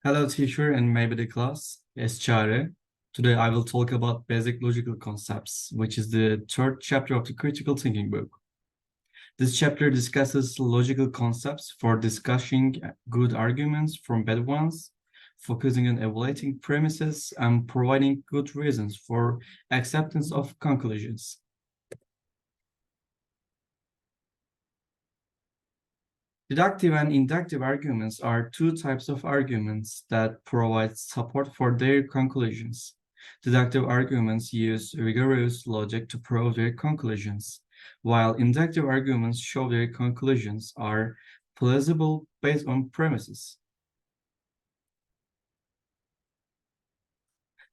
Hello, teacher, and maybe the class. It's Çağrı. Today, I will talk about basic logical concepts, which is the third chapter of the critical thinking book. This chapter discusses logical concepts for discussing good arguments from bad ones, focusing on evaluating premises and providing good reasons for acceptance of conclusions. Deductive and inductive arguments are two types of arguments that provide support for their conclusions. Deductive arguments use rigorous logic to prove their conclusions, while inductive arguments show their conclusions are plausible based on premises.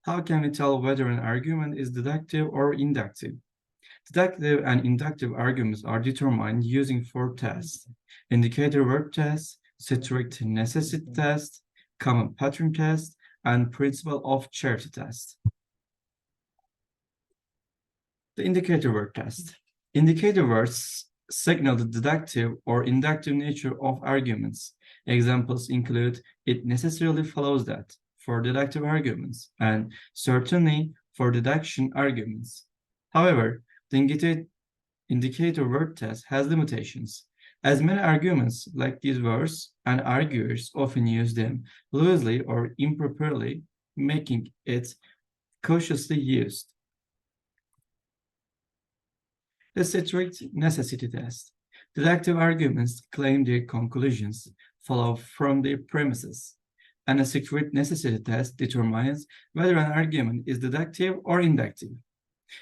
How can we tell whether an argument is deductive or inductive? Deductive and inductive arguments are determined using four tests: indicator verb test, strict necessity test, common pattern test, and principle of charity test. The indicator word test. Indicator words signal the deductive or inductive nature of arguments. Examples include it necessarily follows that for deductive arguments and certainly for deduction arguments. However, the indicator word test has limitations, as many arguments lack these words and arguers often use them loosely or improperly, making it cautiously used. The strict necessity test. Deductive arguments claim their conclusions follow from their premises, and a strict necessity test determines whether an argument is deductive or inductive.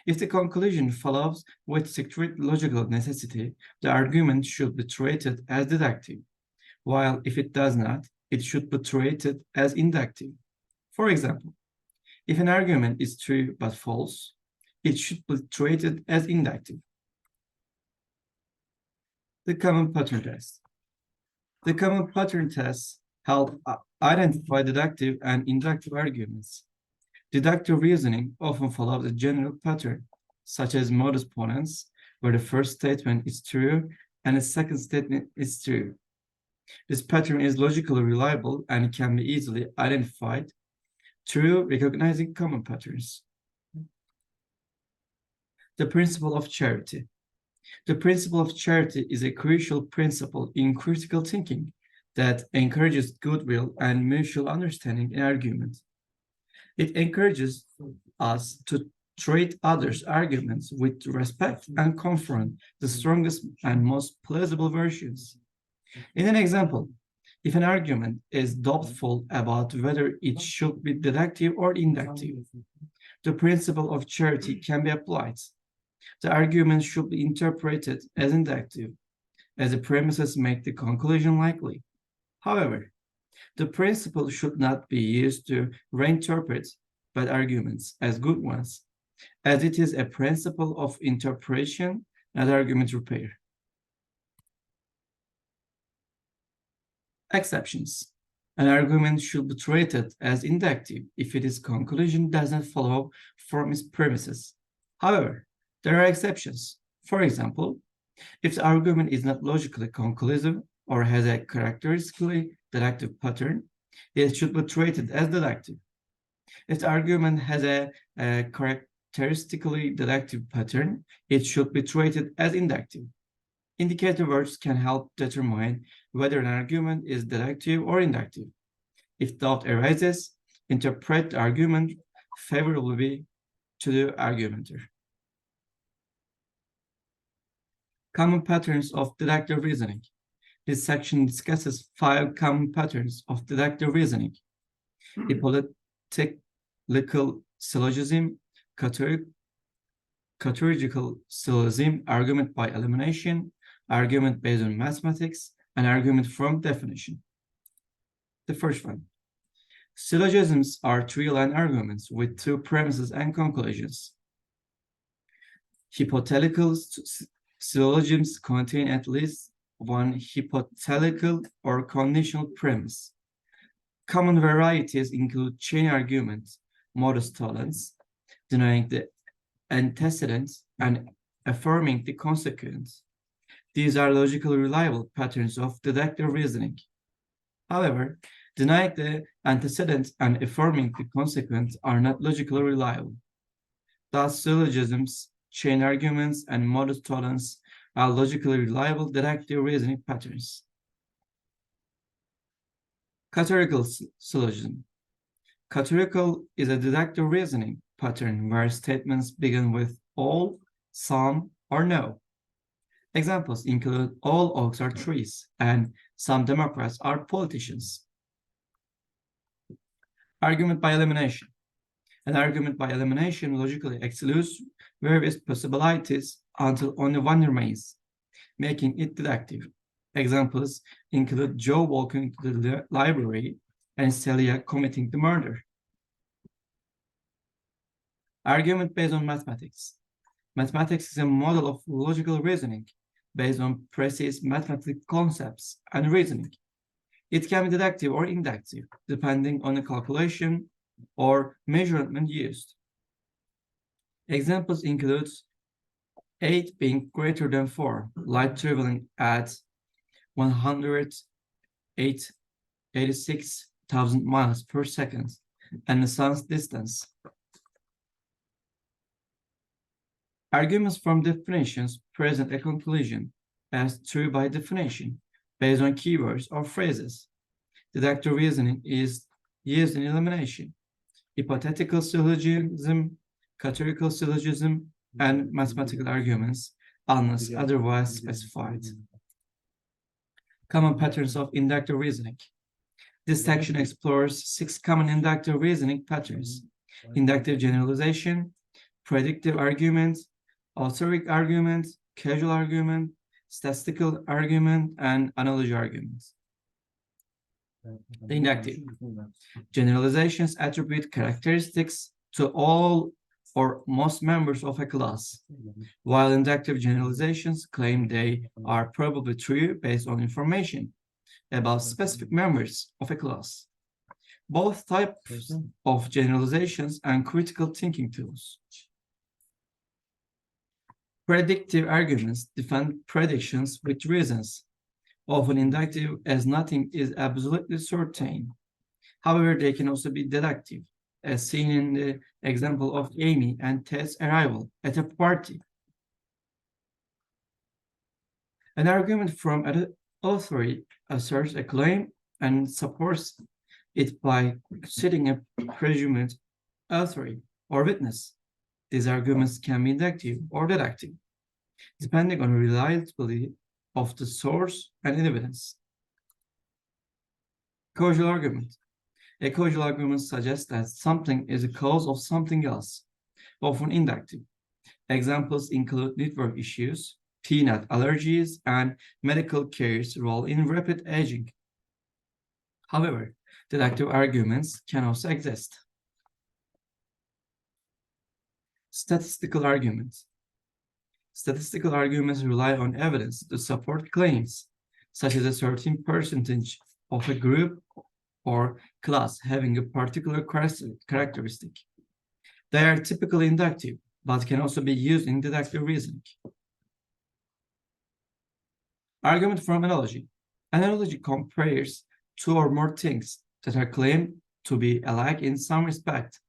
If the conclusion follows with strict logical necessity, the argument should be treated as deductive, while if it does not, it should be treated as inductive. For example, if an argument is true but false, it should be treated as inductive. The common pattern test. The common pattern tests help identify deductive and inductive arguments. Deductive reasoning often follows a general pattern, such as modus ponens, where the first statement is true and the second statement is true. This pattern is logically reliable and can be easily identified through recognizing common patterns. The principle of charity. The principle of charity is a crucial principle in critical thinking that encourages goodwill and mutual understanding in argument. It encourages us to treat others' arguments with respect and confront the strongest and most plausible versions. In an example, if an argument is doubtful about whether it should be deductive or inductive, the principle of charity can be applied. The argument should be interpreted as inductive, as the premises make the conclusion likely. However, the principle should not be used to reinterpret bad arguments as good ones, as it is a principle of interpretation, not argument repair. Exceptions. An argument should be treated as inductive if its conclusion does not follow from its premises. However, there are exceptions. For example, if the argument is not logically conclusive or has a characteristically deductive pattern, it should be treated as deductive. If the argument has a characteristically deductive pattern, it should be treated as inductive. Indicator words can help determine whether an argument is deductive or inductive. If doubt arises, interpret the argument favorably to the argumenter. Common patterns of deductive reasoning. This section discusses 5 common patterns of deductive reasoning: hypothetical syllogism, categorical syllogism, argument by elimination, argument based on mathematics, and argument from definition. The first one. Syllogisms are three-line arguments with two premises and conclusions. Hypothetical syllogisms contain at least one hypothetical or conditional premise. Common varieties include chain argument, modus tollens, denying the antecedents, and affirming the consequence. These are logically reliable patterns of deductive reasoning. However, denying the antecedent and affirming the consequent are not logically reliable. Thus, syllogisms, chain arguments, and modus tollens are logically reliable deductive reasoning patterns. Categorical syllogism. Categorical is a deductive reasoning pattern where statements begin with all, some, or no. Examples include all oaks are trees and some Democrats are politicians. Argument by elimination. An argument by elimination logically excludes various possibilities until only one remains, making it deductive. Examples include Joe walking to the library and Celia committing the murder. Argument based on mathematics. Mathematics is a model of logical reasoning based on precise mathematical concepts and reasoning. It can be deductive or inductive, depending on the calculation or measurement used. Examples include 8 being greater than 4, light traveling at 186,000 miles per second, and the sun's distance. Arguments from definitions present a conclusion as true by definition, based on keywords or phrases. Deductive reasoning is used in elimination, hypothetical syllogism, categorical syllogism, and mathematical arguments, unless otherwise specified. Common patterns of inductive reasoning. This section explores 6 common inductive reasoning patterns: inductive generalization, predictive argument, authoric argument, causal argument, statistical argument, and analogy arguments. The inductive generalizations attribute characteristics to all or most members of a class, while inductive generalizations claim they are probably true based on information about specific members of a class. Both types of generalizations and critical thinking tools. Predictive arguments defend predictions with reasons, often inductive as nothing is absolutely certain. However, they can also be deductive, as seen in the example of Amy and Ted's arrival at a party. An argument from an authority asserts a claim and supports it by citing a presumed authority or witness. These arguments can be inductive or deductive, depending on the reliability of the source and evidence. Causal argument. A causal argument suggests that something is a cause of something else, often inductive. Examples include network issues, peanut allergies, and medical care's role in rapid aging. However, deductive arguments can also exist. Statistical arguments. Statistical arguments rely on evidence to support claims, such as a certain percentage of a group or class having a particular characteristic. They are typically inductive, but can also be used in deductive reasoning. Argument from analogy. Analogy compares 2 or more things that are claimed to be alike in some respect.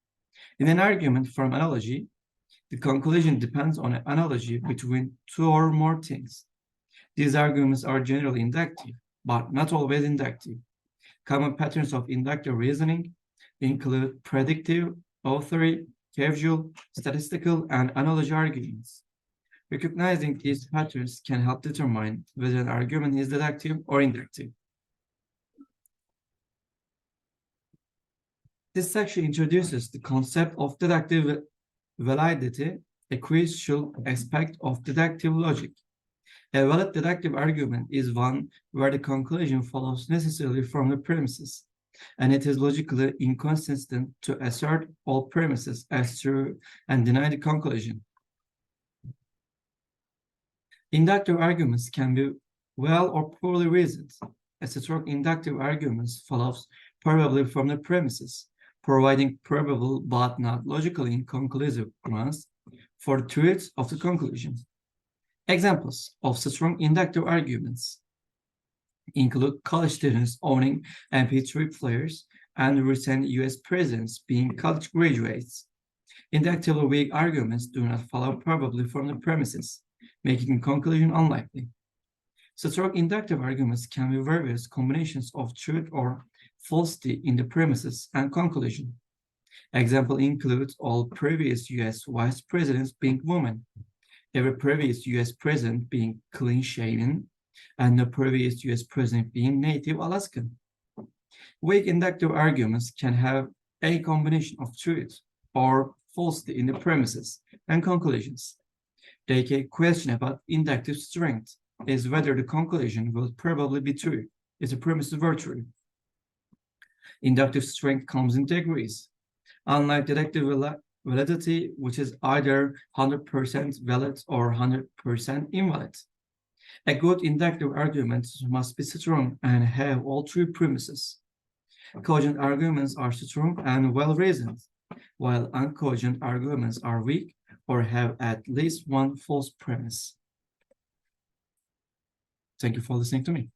In an argument from analogy, the conclusion depends on an analogy between 2 or more things. These arguments are generally inductive, but not always inductive. Common patterns of inductive reasoning include predictive, authority, causal, statistical, and analogy arguments. Recognizing these patterns can help determine whether an argument is deductive or inductive. This section introduces the concept of deductive validity, a crucial aspect of deductive logic. A valid deductive argument is one where the conclusion follows necessarily from the premises, and it is logically inconsistent to assert all premises as true and deny the conclusion. Inductive arguments can be well or poorly reasoned. A strong inductive argument follows probably from the premises, providing probable but not logically inconclusive grounds for the truth of the conclusion. Examples of strong inductive arguments. include college students owning MP3 players and recent US presidents being college graduates. Inductively weak arguments do not follow probably from the premises, making conclusion unlikely. Strong inductive arguments can be various combinations of truth or falsity in the premises and conclusion. Example includes all previous US vice presidents being women, every previous US president being clean-shaven, and the previous US president being native Alaskan. Weak inductive arguments can have a combination of truth or falsity in the premises and conclusions. The key question about inductive strength is whether the conclusion will probably be true if the premises were true. Inductive strength comes in degrees. Unlike deductive validity, which is either 100% valid or 100% invalid. A good inductive argument must be strong and have all true premises. Cogent arguments are strong and well-reasoned, while uncogent arguments are weak or have at least one false premise. Thank you for listening to me.